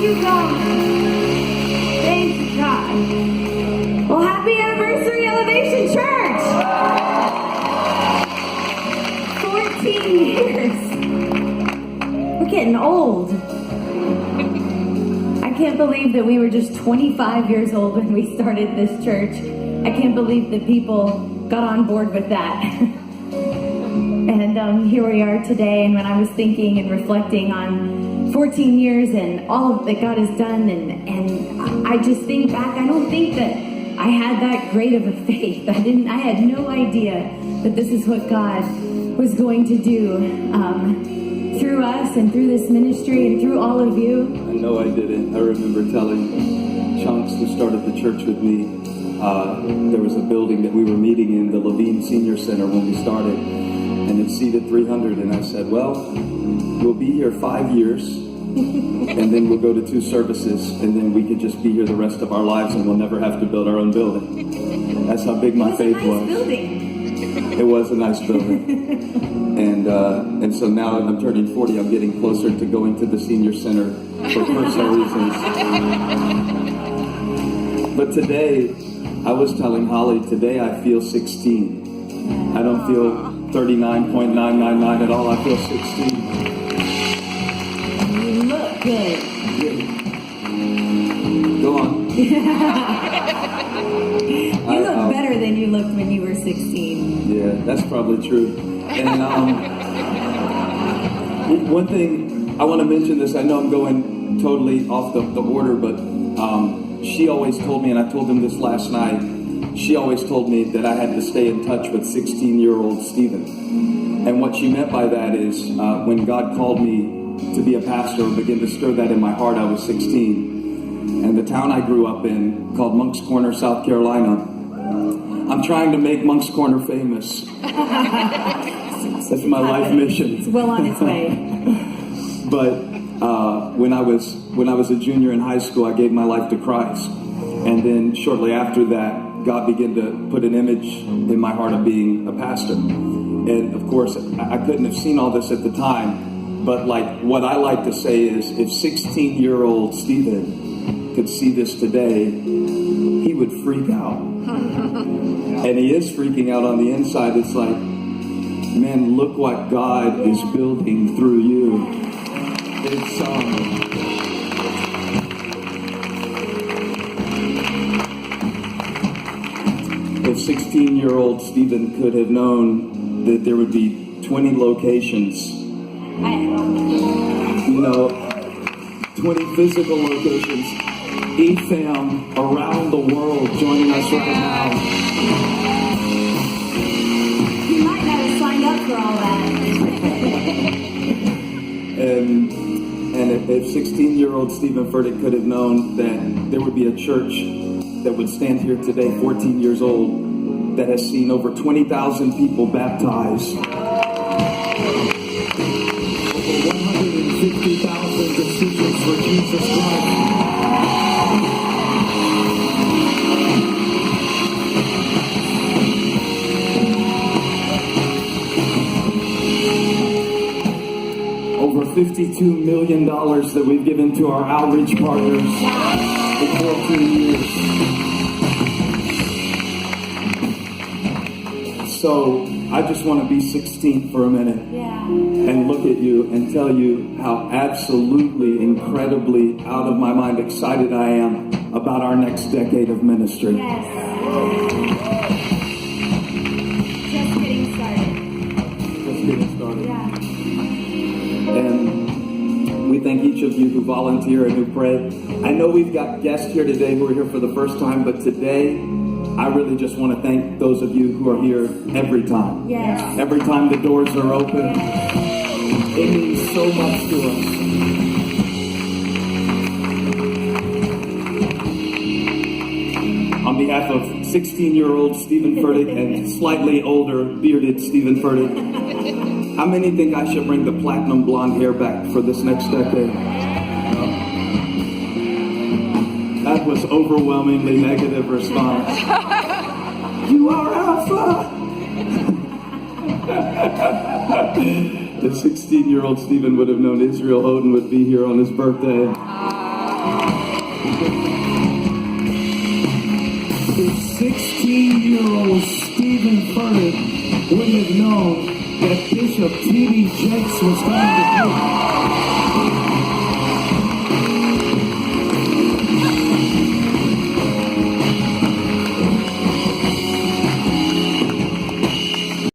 you, God. Thank you, God. Well, happy anniversary, Elevation Church. 14 years. We're getting old. I can't believe that we were just 25 years old when we started this church. I can't believe that people got on board with that. And here we are today, and when I was thinking and reflecting on 14 years and all that God has done, and I just think back, I don't think that I had that great of a faith. I had no idea that this is what God was going to do through us and through this ministry and through all of you. I know I didn't. I remember telling Chunks, who started the church with me, there was a building that we were meeting in, the Levine Senior Center, when we started, and it seated 300, and I said, well, we'll be here 5 years, and then we'll go to 2 services, and then we could just be here the rest of our lives, and we'll never have to build our own building. That's how big my faith was. It was a nice building. And so now that I'm turning 40, I'm getting closer to going to the senior center for personal reasons. But today, I was telling Holly, today I feel 16. I don't feel 39.999 at all. I feel 16. You look good. Go on. You look better than you looked when you were 16. Yeah, that's probably true. And one thing, I want to mention this, I know I'm going totally off the order, but she always told me, and I told him this last night, she always told me that I had to stay in touch with 16-year-old Stephen. And what she meant by that is when God called me to be a pastor, or began to stir that in my heart, I was 16. And the town I grew up in, called Moncks Corner, South Carolina, I'm trying to make Moncks Corner famous. That's my life mission. It's well on its way. But when I was a junior in high school, I gave my life to Christ. And then shortly after that, God began to put an image in my heart of being a pastor. And of course, I couldn't have seen all this at the time. But like what I like to say is, if 16-year-old Stephen could see this today, he would freak out. And he is freaking out on the inside. It's like, man, look what God is building through you. It's if 16-year-old Stephen could have known that there would be 20 locations, 20 physical locations, EFAM around the world joining us right now. You might not have signed up for all that. And if 16-year-old Stephen Furtick could have known that there would be a church that would stand here today, 14 years old, that has seen over 20,000 people baptized, over 150,000 decisions for Jesus Christ. Over $52 million that we've given to our outreach partners in 14 years. So I just want to be 16 for a minute and look at you and tell you how absolutely, incredibly, out of my mind excited I am about our next decade of ministry. Yes. Just getting started. Just getting started. Yeah. And we thank each of you who volunteer and who pray. I know we've got guests here today who are here for the first time, but today I really just want to thank those of you who are here every time. Yes. Every time the doors are open. It means so much to us. On behalf of 16-year-old Stephen Furtick and slightly older, bearded Stephen Furtick, how many think I should bring the platinum blonde hair back for this next decade? That was overwhelmingly negative response. You are Alpha! The 16-year-old Stephen would have known Israel Houghton would be here on his birthday. If 16-year-old Stephen Furtick wouldn't have known that Bishop T.D. Jakes was going to do it.